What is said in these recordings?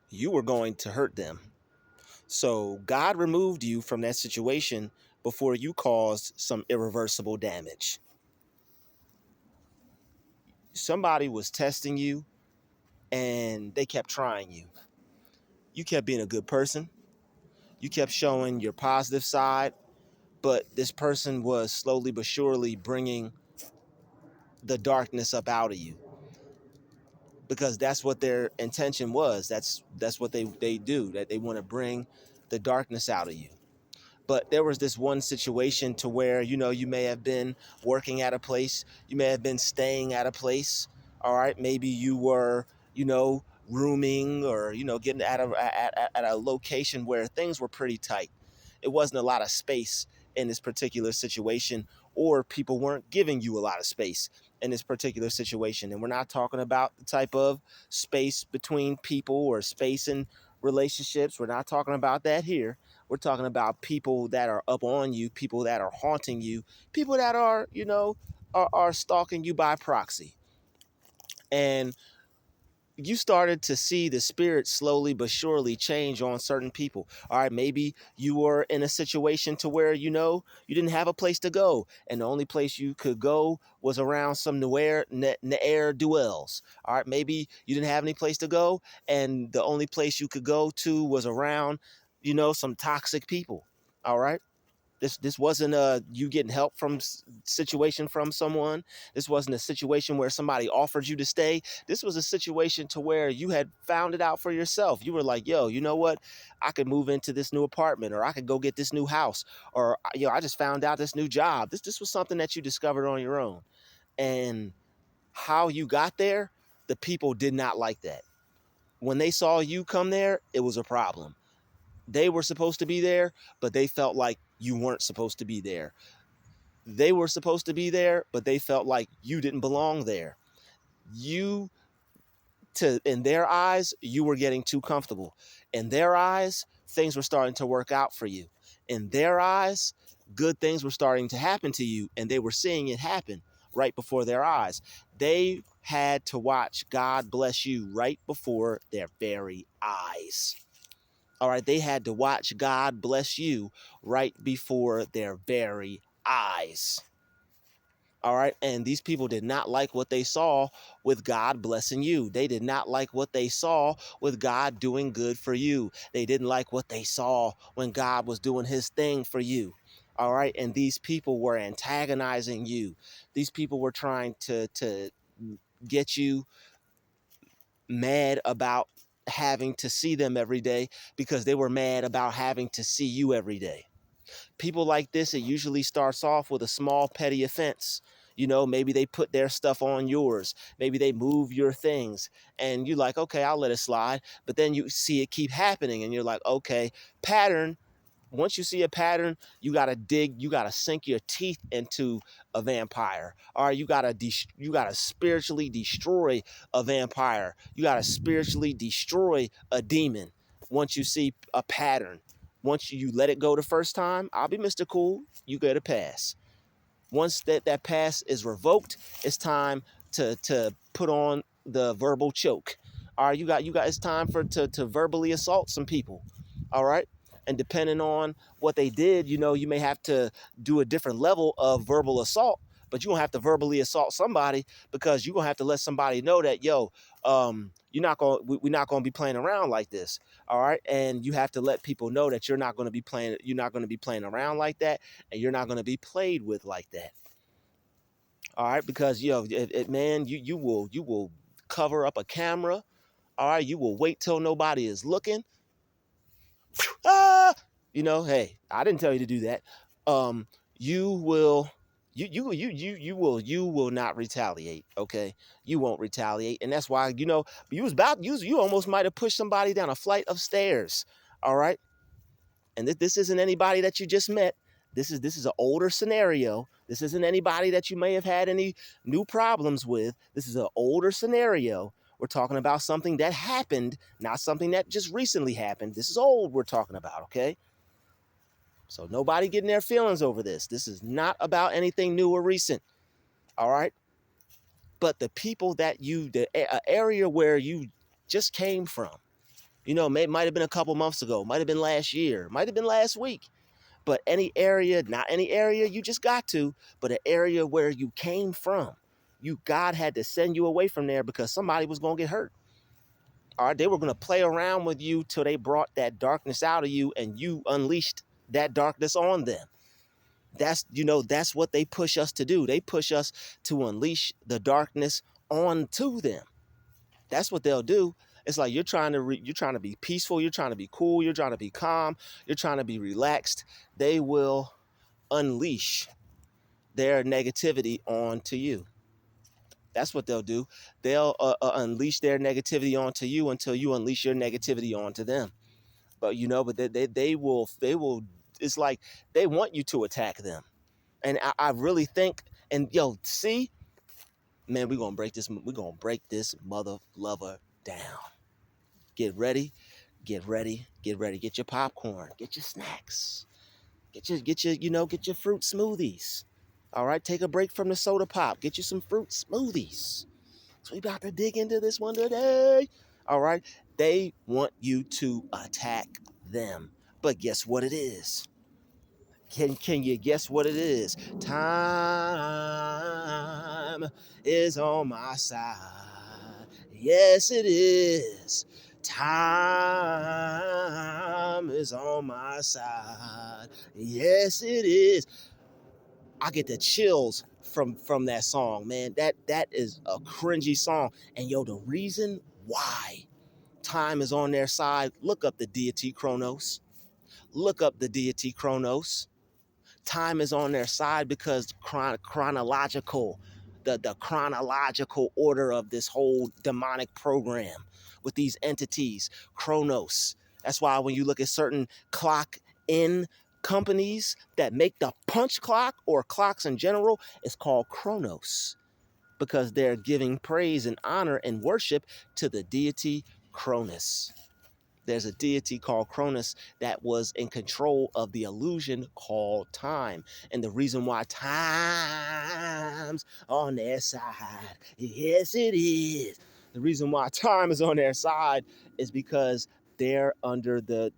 you were going to hurt them. So God removed you from that situation before you caused some irreversible damage. Somebody was testing you and they kept trying you. You kept being a good person. You kept showing your positive side, but this person was slowly but surely bringing the darkness up out of you, because that's what their intention was. That's what they do, that they want to bring the darkness out of you. But there was this one situation to where, you may have been working at a place, you may have been staying at a place. All right, maybe you were, rooming, or getting at a location where things were pretty tight. It wasn't a lot of space in this particular situation, or people weren't giving you a lot of space in this particular situation. And we're not talking about the type of space between people or space in relationships. We're not talking about that here. We're talking about people that are up on you, people that are haunting you, people that are, are stalking you by proxy. And you started to see the spirit slowly but surely change on certain people. All right, maybe you were in a situation to where, you didn't have a place to go, and the only place you could go was around some Druuills. All right, maybe you didn't have any place to go, and the only place you could go to was around, some toxic people. All right. This wasn't you getting help from situation from someone. This wasn't a situation where somebody offered you to stay. This was a situation to where you had found it out for yourself. You were like, yo, you know what? I could move into this new apartment, or I could go get this new house, or I just found out this new job. This was something that you discovered on your own. And how you got there, the people did not like that. When they saw you come there, it was a problem. They were supposed to be there, but they felt like you weren't supposed to be there. They were supposed to be there, but they felt like you didn't belong there. You, in their eyes, you were getting too comfortable. In their eyes, things were starting to work out for you. In their eyes, good things were starting to happen to you, and they were seeing it happen right before their eyes. They had to watch God bless you right before their very eyes. All right, they had to watch God bless you right before their very eyes. All right, and these people did not like what they saw with God blessing you. They did not like what they saw with God doing good for you. They didn't like what they saw when God was doing his thing for you. All right, and these people were antagonizing you. These people were trying to get you mad about having to see them every day, because they were mad about having to see you every day. People like this, it usually starts off with a small petty offense. Maybe they put their stuff on yours. Maybe they move your things, and you're like, okay, I'll let it slide. But then you see it keep happening, and you're like, okay, pattern. Once you see a pattern, you got to you got to sink your teeth into a vampire. Or you got to spiritually destroy a vampire. You got to spiritually destroy a demon. Once you see a pattern, once you let it go the first time, I'll be Mr. Cool, you get a pass. Once that pass is revoked, it's time to put on the verbal choke. All right, you got it's time to verbally assault some people. All right. And depending on what they did, you may have to do a different level of verbal assault, but you're gonna have to verbally assault somebody, because you're gonna have to let somebody know that, yo, we're not gonna be playing around like this. All right. And you have to let people know that you're not gonna be playing around like that, and you're not gonna be played with like that. All right, because man, you will cover up a camera. All right, you will wait till nobody is looking. Ah, hey, I didn't tell you to do that. You will, you will not retaliate. Okay, you won't retaliate, and that's why you almost might have pushed somebody down a flight of stairs. All right, and this isn't anybody that you just met. This is an older scenario. This isn't anybody that you may have had any new problems with. This is an older scenario. We're talking about something that happened, not something that just recently happened. This is old we're talking about, okay? So nobody getting their feelings over this. This is not about anything new or recent, all right? But the people that the area where you just came from, You know, might have been a couple months ago, might have been last year, might have been last week. But any area, not any area you just got to, but an area where you came from, God had to send you away from there because somebody was going to get hurt. All right, they were going to play around with you till they brought that darkness out of you and you unleashed that darkness on them. That's, you know, that's what they push us to do. They push us to unleash the darkness onto them. That's what they'll do. It's like you're trying to be peaceful, you're trying to be cool, you're trying to be calm, you're trying to be relaxed. They will unleash their negativity onto you. That's what they'll do. They'll unleash their negativity onto you until you unleash your negativity onto them. But you know, but they will. It's like they want you to attack them. And I really think. And yo, see, man, we're gonna break this. We're gonna break this mother lover down. Get ready. Get ready. Get ready. Get your popcorn. Get your snacks. Get your fruit smoothies. All right, take a break from the soda pop. Get you some fruit smoothies. So we about to dig into this one today. All right, they want you to attack them. But guess what it is? Can you guess what it is? Time is on my side. Yes, it is. Time is on my side. Yes, it is. I get the chills from that song, man. That is a cringy song. And yo, the reason why time is on their side, look up the deity Chronos. Look up the deity Chronos. Time is on their side because chronological, the chronological order of this whole demonic program with these entities, Chronos. That's why when you look at certain clock in companies that make the punch clock or clocks in general, it's called Chronos because they're giving praise and honor and worship to the deity Cronus. There's a deity called Cronus that was in control of the illusion called time. And the reason why time's on their side, yes it is. The reason why time is on their side is because they're under the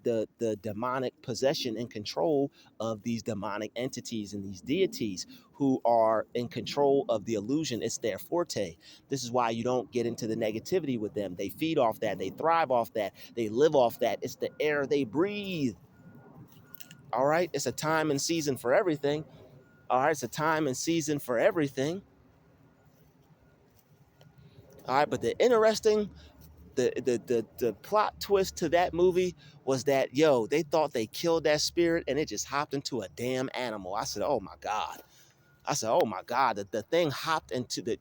demonic possession and control of these demonic entities and these deities who are in control of the illusion. It's their forte. This is why you don't get into the negativity with them. They feed off that. They thrive off that. They live off that. It's the air they breathe. All right. It's a time and season for everything. All right. It's a time and season for everything. All right. But the interesting, the plot twist to that movie was that, yo, they thought they killed that spirit and it just hopped into a damn animal. I said, oh my God. Oh my God, the thing hopped into the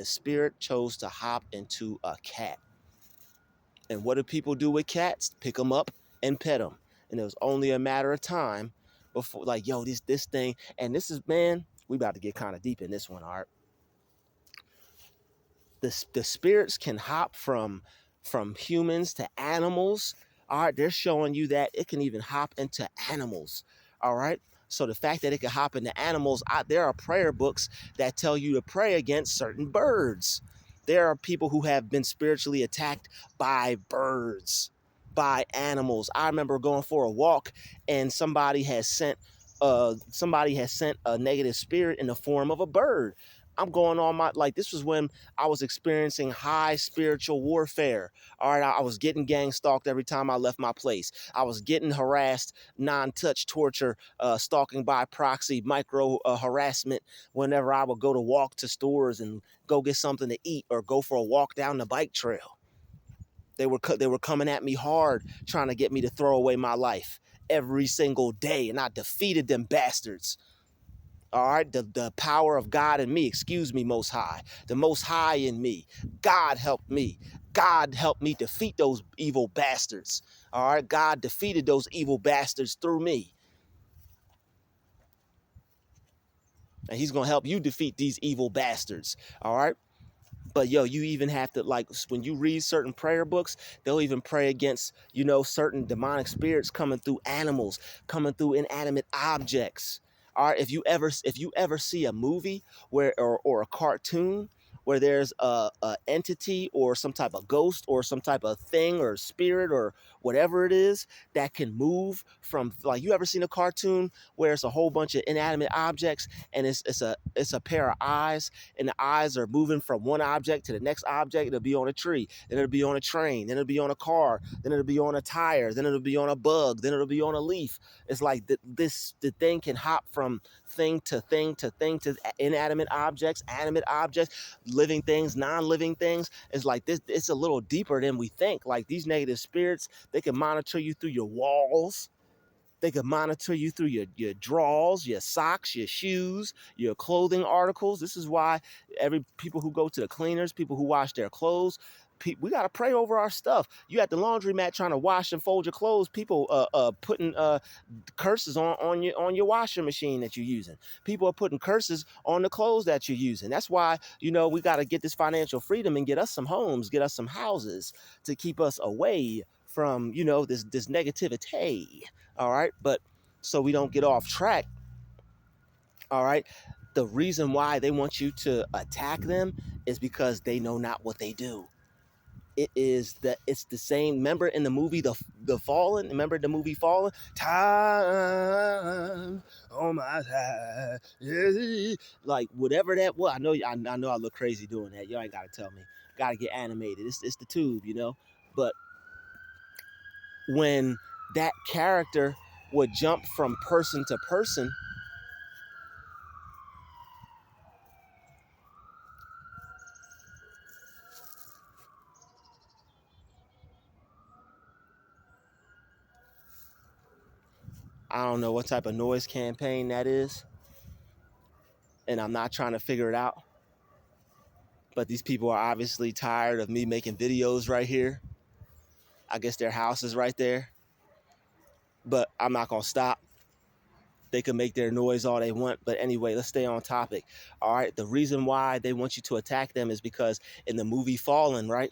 spirit chose to hop into a cat. And what do people do with cats? Pick them up and pet them. And it was only a matter of time before, like, yo, this thing, and this is, man, we about to get kind of deep in this one, Art. The spirits can hop from humans to animals. All right, they're showing you that it can even hop into animals. All right. So the fact that it can hop into animals, there are prayer books that tell you to pray against certain birds. There are people who have been spiritually attacked by birds, by animals. I remember going for a walk and somebody has sent a negative spirit in the form of a bird. I'm going on this was when I was experiencing high spiritual warfare. All right, I was getting gang stalked every time I left my place. I was getting harassed, non-touch torture, stalking by proxy, micro harassment whenever I would go to walk to stores and go get something to eat or go for a walk down the bike trail. They were coming at me hard, trying to get me to throw away my life every single day, and I defeated them bastards. All right, the power of God in me, excuse me, Most High, the Most High in me. God helped me. God helped me defeat those evil bastards. All right, God defeated those evil bastards through me. And he's going to help you defeat these evil bastards. All right. But yo, you even have to, like, when you read certain prayer books, they'll even pray against, certain demonic spirits coming through animals, coming through inanimate objects. All right, if you ever see a movie or a cartoon where there's a entity or some type of ghost or some type of thing or spirit or whatever it is that can move from, like, you ever seen a cartoon where it's a whole bunch of inanimate objects and it's a pair of eyes, and the eyes are moving from one object to the next object. It'll be on a tree, then it'll be on a train, then it'll be on a car, then it'll be on a tire, then it'll be on a bug, then it'll be on a leaf. It's like the thing can hop from thing to thing to thing to inanimate objects, animate objects, living things, non-living things. It's like this. It's a little deeper than we think. Like, these negative spirits, they can monitor you through your walls. They can monitor you through your drawers, your socks, your shoes, your clothing articles. This is why people who go to the cleaners, people who wash their clothes, we got to pray over our stuff. You at the laundromat trying to wash and fold your clothes, people putting curses on your washing machine that you're using. People are putting curses on the clothes that you're using. That's why, we got to get this financial freedom and get us some homes, get us some houses to keep us away from, this negativity. All right. But so we don't get off track. All right. The reason why they want you to attack them is because they know not what they do. It's the same. Remember in the movie the Fallen? Remember the movie Fallen? Time on my side. Yeah. Like, whatever that was. I know I look crazy doing that. Y'all ain't gotta tell me. Gotta get animated. It's the tube, But when that character would jump from person to person, I don't know what type of noise campaign that is, and I'm not trying to figure it out. But these people are obviously tired of me making videos right here. I guess their house is right there. But I'm not going to stop. They can make their noise all they want. But anyway, let's stay on topic. All right. The reason why they want you to attack them is because in the movie Fallen, right,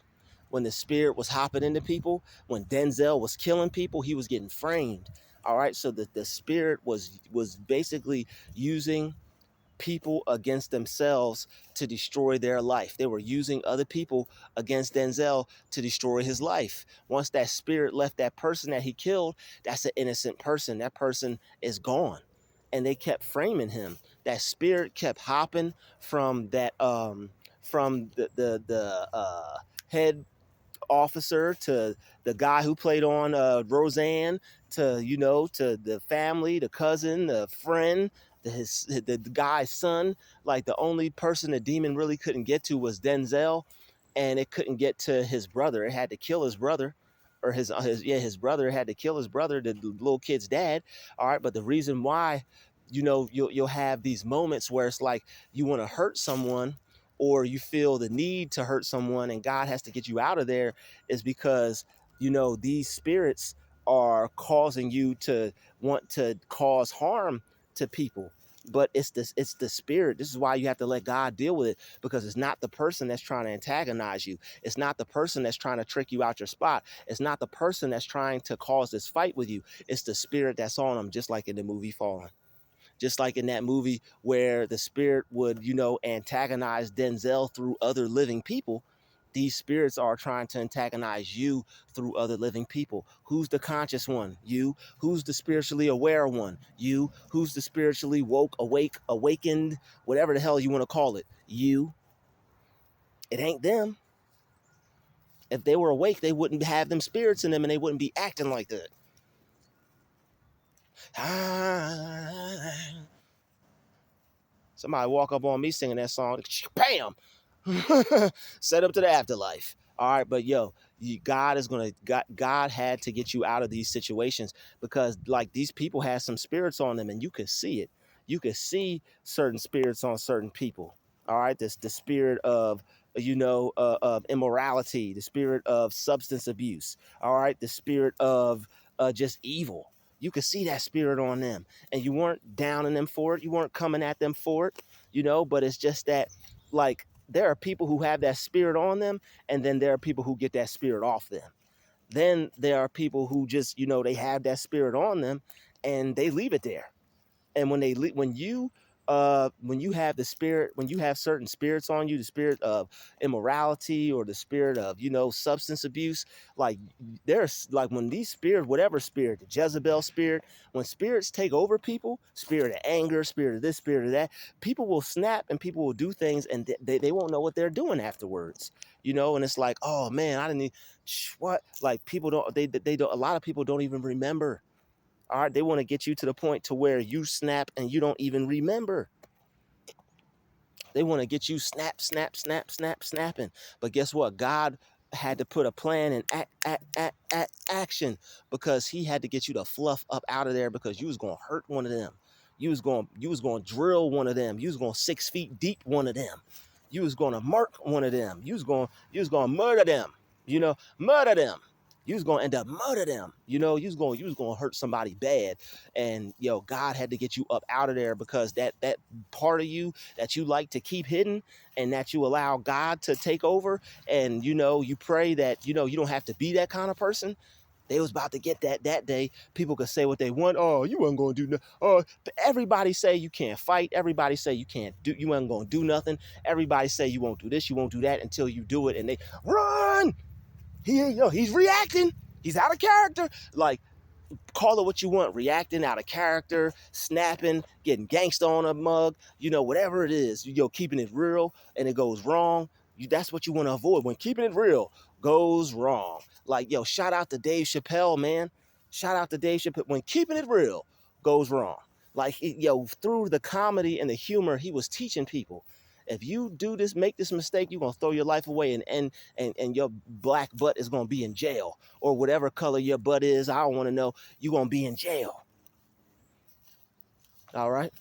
when the spirit was hopping into people, when Denzel was killing people, he was getting framed. All right. So the spirit was basically using people against themselves to destroy their life. They were using other people against Denzel to destroy his life. Once that spirit left that person that he killed, that's an innocent person. That person is gone. And they kept framing him. That spirit kept hopping from that from the head officer to the guy who played on Roseanne, to to the family, the cousin, the friend, the guy's son. Like, the only person the demon really couldn't get to was Denzel, and it couldn't get to his brother. It had to kill his brother, or his brother had to kill his brother, the little kid's dad. All right, but the reason why, you'll have these moments where it's like you want to hurt someone, or you feel the need to hurt someone and God has to get you out of there, is because, these spirits are causing you to want to cause harm to people. But it's the spirit. This is why you have to let God deal with it, because it's not the person that's trying to antagonize you. It's not the person that's trying to trick you out your spot. It's not the person that's trying to cause this fight with you. It's the spirit that's on them, just like in the movie Fallen. Just like in that movie where the spirit would, antagonize Denzel through other living people. These spirits are trying to antagonize you through other living people. Who's the conscious one? You. Who's the spiritually aware one? You. Who's the spiritually awakened, whatever the hell you want to call it? You. It ain't them. If they were awake, they wouldn't have them spirits in them, and they wouldn't be acting like that. Somebody walk up on me singing that song, bam, set up to the afterlife. All right, but God had to get you out of these situations, because, like, these people had some spirits on them, and you could see it. You could see certain spirits on certain people. All right, the spirit of of immorality, the spirit of substance abuse. All right, the spirit of just evil. You could see that spirit on them, and you weren't downing them for it. You weren't coming at them for it, but it's just that, like, there are people who have that spirit on them, and then there are people who get that spirit off them. Then there are people who just, they have that spirit on them and they leave it there. And when you when you have the spirit, when you have certain spirits on you, the spirit of immorality or the spirit of, substance abuse, like there's like when these spirits, whatever spirit, the Jezebel spirit, when spirits take over people, spirit of anger, spirit of this, spirit of that, people will snap and people will do things and they won't know what they're doing afterwards, and it's like, oh man, I didn't need, what, like people don't, they don't, a lot of people don't even remember. All right, they want to get you to the point to where you snap and you don't even remember. They want to get you snapping. But guess what? God had to put a plan in action, because he had to get you to fluff up out of there, because you was going to hurt one of them. You was going to drill one of them. You was going 6 feet deep one of them. You was going to murk one of them. You was going to murder them. Murder them. You was gonna end up murder them. You was gonna hurt somebody bad. And God had to get you up out of there, because that part of you that you like to keep hidden and that you allow God to take over, and you pray that you don't have to be that kind of person. They was about to get that day. People could say what they want. Oh, you wasn't gonna do nothing. Oh, everybody say you can't fight. Everybody say you wasn't gonna do nothing. Everybody say you won't do this, you won't do that until you do it, and they run. He's reacting. He's out of character. Like, call it what you want. Reacting, out of character, snapping, getting gangsta on a mug, whatever it is, keeping it real and it goes wrong. That's what you want to avoid when keeping it real goes wrong. Like, shout out to Dave Chappelle, man. Shout out to Dave Chappelle. When keeping it real goes wrong. Like, through the comedy and the humor, he was teaching people, if you do this, make this mistake, you're going to throw your life away, and your black butt is going to be in jail, or whatever color your butt is. I don't want to know. You're going to be in jail. All right.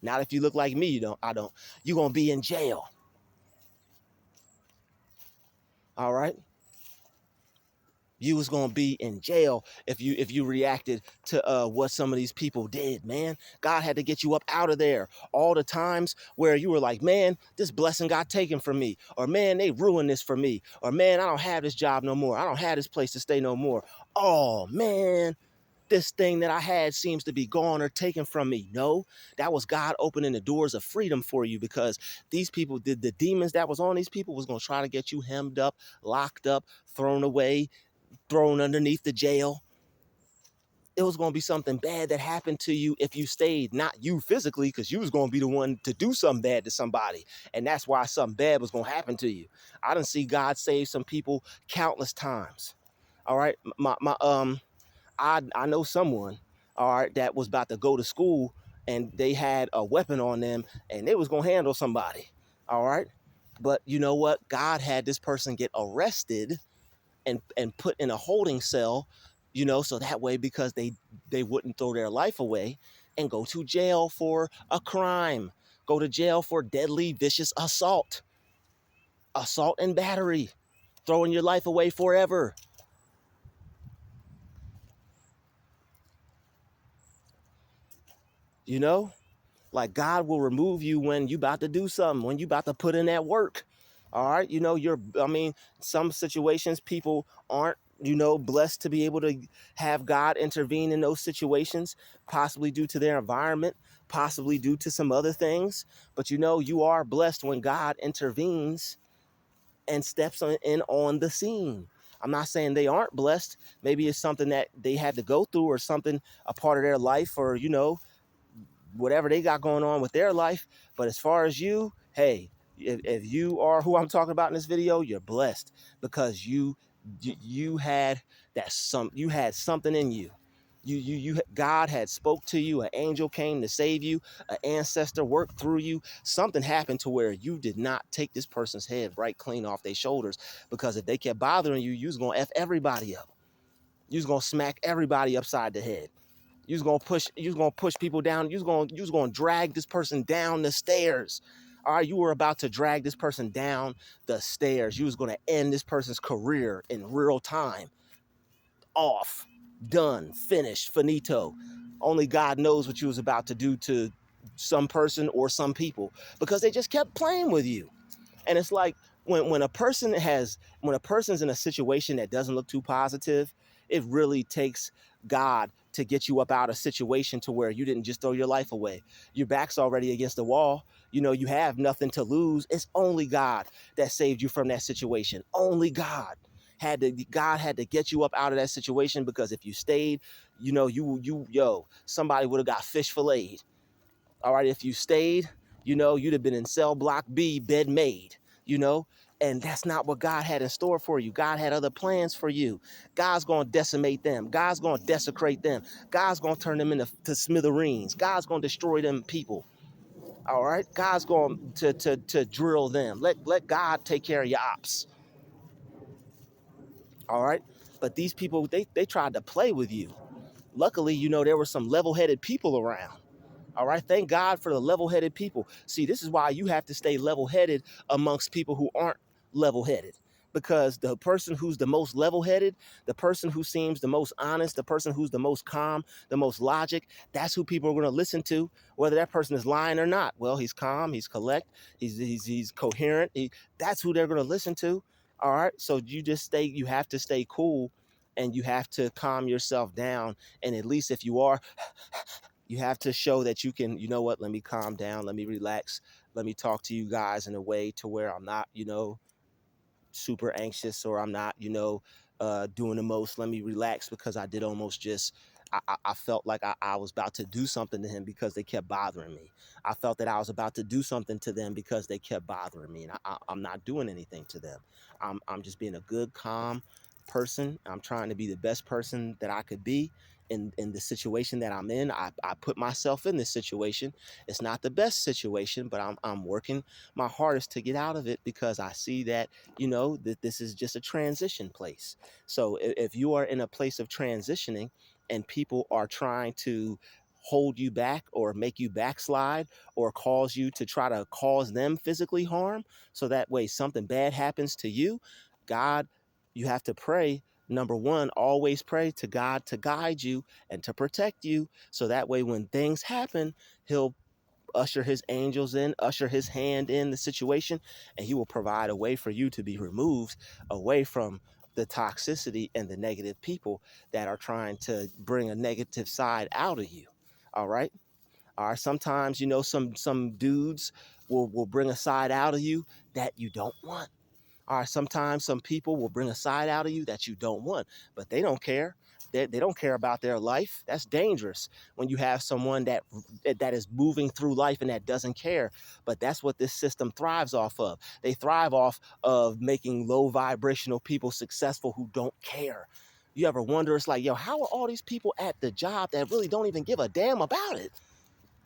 Not if you look like me. I don't. You're going to be in jail. All right. You was gonna be in jail if you reacted to what some of these people did, man. God had to get you up out of there. All the times where you were like, man, this blessing got taken from me, or man, they ruined this for me, or man, I don't have this job no more. I don't have this place to stay no more. Oh man, this thing that I had seems to be gone or taken from me. No, that was God opening the doors of freedom for you, because these people, the demons that was on these people was gonna try to get you hemmed up, locked up, thrown away, thrown underneath the jail. It was going to be something bad that happened to you if you stayed, not you physically, because you was going to be the one to do something bad to somebody. And that's why something bad was going to happen to you. I done see God save some people countless times. All right. I know someone, all right, that was about to go to school and they had a weapon on them and they was going to handle somebody. All right. But you know what? God had this person get arrested and put in a holding cell, so that way, because they wouldn't throw their life away and go to jail for a crime, go to jail for deadly, vicious assault and battery, throwing your life away forever. Like, God will remove you when you about to do something, when you about to put in that work. All right. Some situations people aren't, blessed to be able to have God intervene in those situations, possibly due to their environment, possibly due to some other things. But you are blessed when God intervenes and steps in on the scene. I'm not saying they aren't blessed. Maybe it's something that they had to go through, or something, a part of their life, or, whatever they got going on with their life. But as far as you, hey, if you are who I'm talking about in this video, you're blessed, because you had you had something in you. God had spoke to you, an angel came to save you, an ancestor worked through you. Something happened to where you did not take this person's head right clean off their shoulders, because if they kept bothering you, you was gonna F everybody up. You was gonna smack everybody upside the head. You was gonna push people down. You was gonna drag this person down the stairs. All right, you were about to drag this person down the stairs. You was gonna end this person's career in real time. Off, done, finished, finito. Only God knows what you was about to do to some person or some people, because they just kept playing with you. And it's like, when a person's in a situation that doesn't look too positive, it really takes God to get you up out of a situation to where you didn't just throw your life away. Your back's already against the wall. You know, you have nothing to lose. It's only God that saved you from that situation. Only God had to get you up out of that situation, because if you stayed, you know, somebody would have got fish filleted. All right, if you stayed, you know, you'd have been in cell block B, bed made, you know, and that's not what God had in store for you. God had other plans for you. God's going to decimate them. God's going to desecrate them. God's going to turn them into smithereens. God's going to destroy them people. All right, God's going to drill them. Let God take care of your ops. All right, but these people, they tried to play with you. Luckily, you know, there were some level-headed people around. All right. Thank God for the level-headed people. See, this is why you have to stay level-headed amongst people who aren't level-headed. Because the person who's the most level-headed, the person who seems the most honest, the person who's the most calm, the most logic, that's who people are going to listen to, whether that person is lying or not. Well, he's calm, he's collect, he's coherent. That's who they're going to listen to. All right. So you have to stay cool, and you have to calm yourself down. And at least if you are, you have to show that you can, you know what, let me calm down, let me relax, let me talk to you guys in a way to where I'm not, you know, super anxious, or I'm not, you know, doing the most. Let me relax, because I did almost just, I felt like I was about to do something to him because they kept bothering me. I felt that I was about to do something to them because they kept bothering me, and I'm not doing anything to them. I'm just being a good, calm person. I'm trying to be the best person that I could be in the situation that I'm in. I put myself in this situation. It's not the best situation, but I'm working my hardest to get out of it, because I see that, you know, that this is just a transition place. So if you are in a place of transitioning and people are trying to hold you back or make you backslide or cause you to try to cause them physically harm, so that way something bad happens to you, God, you have to pray. Number one, always pray to God to guide you and to protect you. So that way, when things happen, he'll usher his angels in, usher his hand in the situation, and he will provide a way for you to be removed away from the toxicity and the negative people that are trying to bring a negative side out of you. All right. All right. Sometimes, you know, some dudes will bring a side out of you that you don't want. All right, sometimes some people will bring a side out of you that you don't want, but they don't care. They don't care about their life. That's dangerous when you have someone that is moving through life and that doesn't care. But that's what this system thrives off of. They thrive off of making low vibrational people successful who don't care. You ever wonder, it's like, yo, how are all these people at the job that really don't even give a damn about it?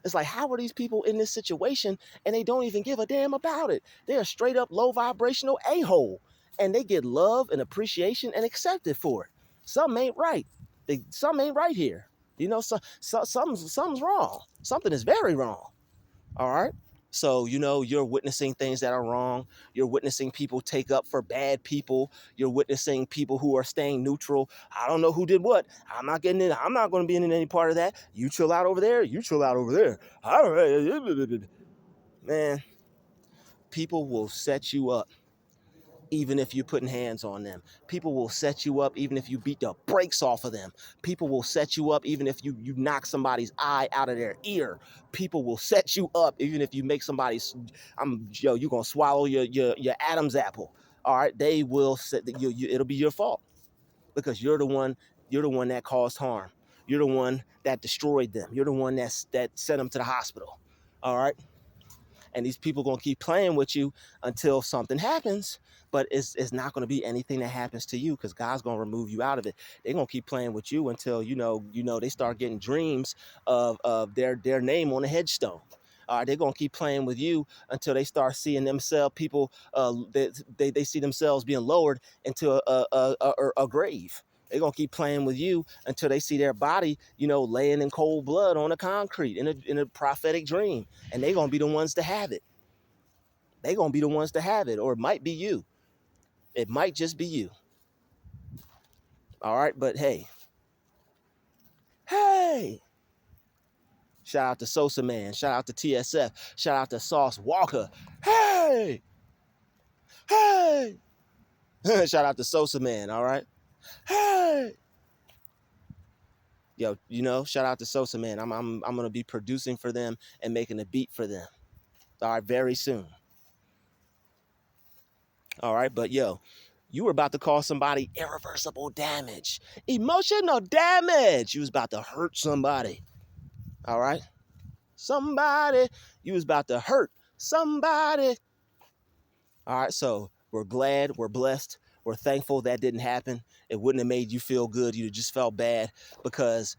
It's like, how are these people in this situation and they don't even give a damn about it? They're a straight up low vibrational a-hole, and they get love and appreciation and accepted for it. Something ain't right. Something ain't right here. You know, something's wrong. Something is very wrong. All right. So, you know, you're witnessing things that are wrong. You're witnessing people take up for bad people. You're witnessing people who are staying neutral. I don't know who did what. I'm not getting in. I'm not going to be in any part of that. You chill out over there. You chill out over there. All right. Man, people will set you up even if you're putting hands on them. People will set you up even if you beat the brakes off of them. People will set you up even if you knock somebody's eye out of their ear. People will set you up even if you make somebody's, you're going to swallow your Adam's apple. All right, they will set it'll be your fault, because you're the one that caused harm. You're the one that destroyed them. You're the one that sent them to the hospital. All right. And these people going to keep playing with you until something happens, but it's not going to be anything that happens to you, because God's going to remove you out of it. They're going to keep playing with you until, they start getting dreams of their name on a headstone. They're going to keep playing with you until they start seeing themselves, people, they see themselves being lowered into a grave. They're going to keep playing with you until they see their body, laying in cold blood on the concrete in a prophetic dream. And they're going to be the ones to have it. They're going to be the ones to have it. Or it might be you. It might just be you. All right. But hey. Shout out to Sosa Man. Shout out to TSF. Shout out to Sauce Walker. Hey. Shout out to Sosa Man. All right. Hey. Yo, shout out to Sosa, man. I'm gonna be producing for them and making a beat for them. All right, very soon. All right, but yo, you were about to cause somebody irreversible damage, emotional damage. You was about to hurt somebody. All right, somebody. You was about to hurt somebody. All right, so we're glad, we're blessed, we're thankful that didn't happen. It wouldn't have made you feel good. You just felt bad because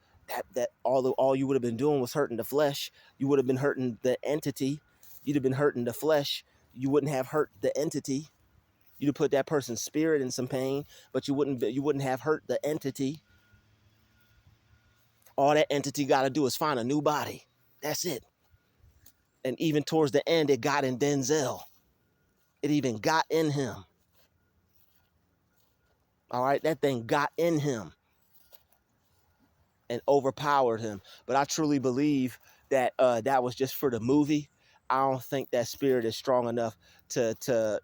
that all you would have been doing was hurting the flesh. You would have been hurting the entity. You'd have been hurting the flesh. You wouldn't have hurt the entity. You'd have put that person's spirit in some pain, but you wouldn't have hurt the entity. All that entity got to do is find a new body. That's it. And even towards the end, it got in Denzel. It even got in him. All right, that thing got in him and overpowered him. But I truly believe that that was just for the movie. I don't think that spirit is strong enough to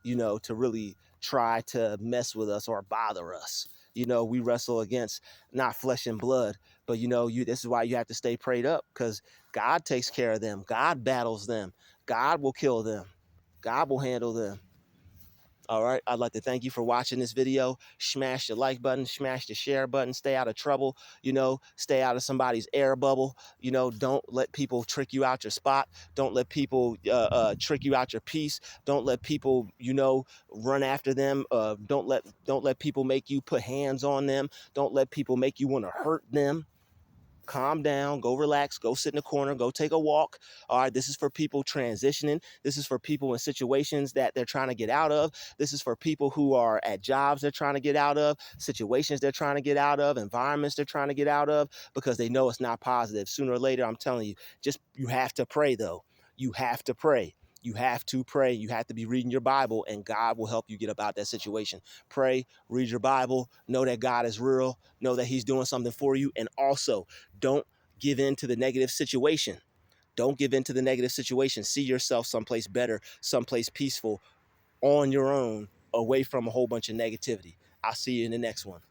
really try to mess with us or bother us. We wrestle against not flesh and blood, but this is why you have to stay prayed up, because God takes care of them. God battles them. God will kill them. God will handle them. All right, I'd like to thank you for watching this video. Smash the like button, smash the share button, stay out of trouble, stay out of somebody's air bubble. Don't let people trick you out your spot. Don't let people trick you out your peace. Don't let people, run after them. Don't let people make you put hands on them. Don't let people make you want to hurt them. Calm down, go relax, go sit in the corner, go take a walk. All right, this is for people transitioning. This is for people in situations that they're trying to get out of. This is for people who are at jobs they're trying to get out of, situations they're trying to get out of, environments they're trying to get out of, because they know it's not positive. Sooner or later, I'm telling you, you have to pray though. You have to pray. You have to pray. You have to be reading your Bible, and God will help you get about that situation. Pray, read your Bible, know that God is real, know that he's doing something for you, and also don't give in to the negative situation. Don't give in to the negative situation. See yourself someplace better, someplace peaceful, on your own, away from a whole bunch of negativity. I'll see you in the next one.